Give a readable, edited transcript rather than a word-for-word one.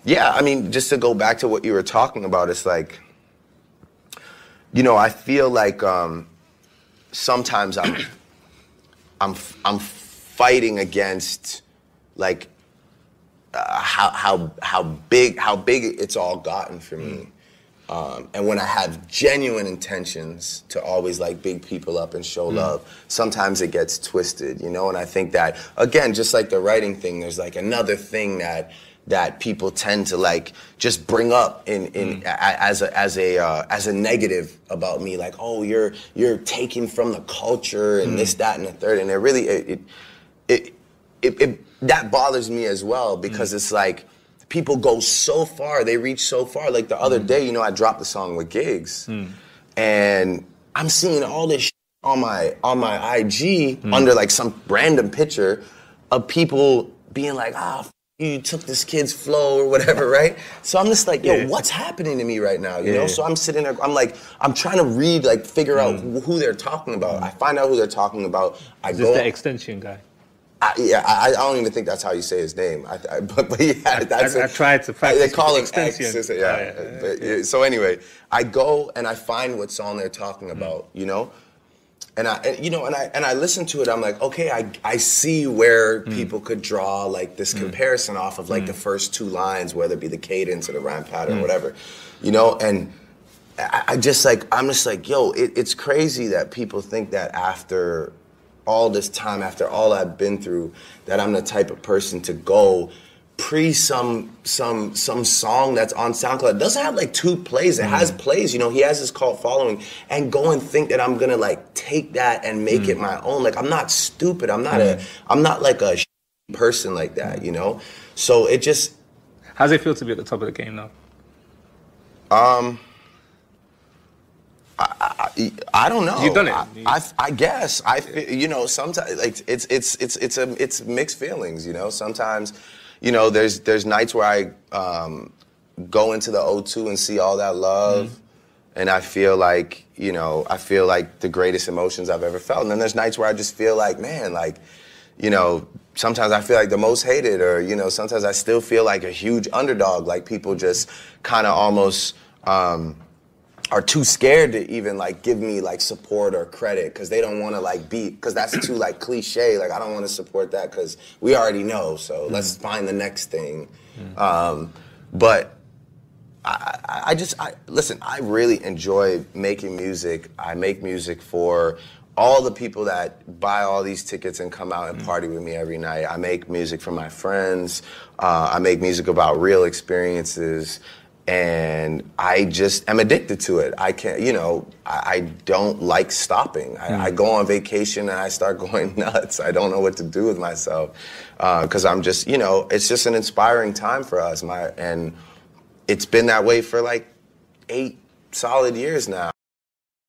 Yeah, I mean, just to go back to what you were talking about, it's like, you know, I feel like sometimes I'm fighting against like how big it's all gotten for me. And when I have genuine intentions to always like big people up and show love, sometimes it gets twisted, you know? And I think that, again, just like the writing thing, there's like another thing that people tend to like just bring up as a negative about me, like, oh, you're taking from the culture and this, that, and the third. And it really, that bothers me as well, because it's like, people go so far, they reach so far. Like the other day, you know, I dropped the song with Gigs, and I'm seeing all this on my IG under like some random picture of people being like, you took this kid's flow or whatever, right? So I'm just like, yo, what's happening to me right now, you know? So I'm sitting there, I'm trying to read, like figure out who they're talking about. I find out who they're talking about. Is this the Xxxtentacion guy? I don't even think that's how you say his name. But yeah, that's I tried to practice. They call him Xxxtentacion. X. So anyway, I go and I find what song they're talking about, you know, and I listen to it. I'm like, okay, I see where people could draw like this comparison off of like the first two lines, whether it be the cadence or the rhyme pattern or whatever, you know, and I'm just like, yo, it's crazy that people think that after all this time, after all I've been through, that I'm the type of person to go some song that's on SoundCloud. It doesn't have like 2 plays. It has plays, you know, he has his cult following, and go and think that I'm gonna like take that and make it my own. Like, I'm not stupid. I'm not like a person like that, you know? So it just... How's it feel to be at the top of the game now? I don't know. You've done it. I guess. You know, sometimes like it's mixed feelings. You know, sometimes, you know, there's nights where I go into the O2 and see all that love, and I feel like, you know, the greatest emotions I've ever felt. And then there's nights where I just feel like, man, like, you know, sometimes I feel like the most hated, or, you know, sometimes I still feel like a huge underdog. Like, people just kind of almost are too scared to even like give me like support or credit, because they don't want to like because that's too like cliche. Like, I don't want to support that because we already know, so let's find the next thing. But listen, I really enjoy making music. I make music for all the people that buy all these tickets and come out and party with me every night. I make music for my friends. I make music about real experiences. And I just am addicted to it. I can't, you know, I don't like stopping. I go on vacation and I start going nuts. I don't know what to do with myself, because I'm just, you know, it's just an inspiring time for us. And it's been that way for like 8 solid years now.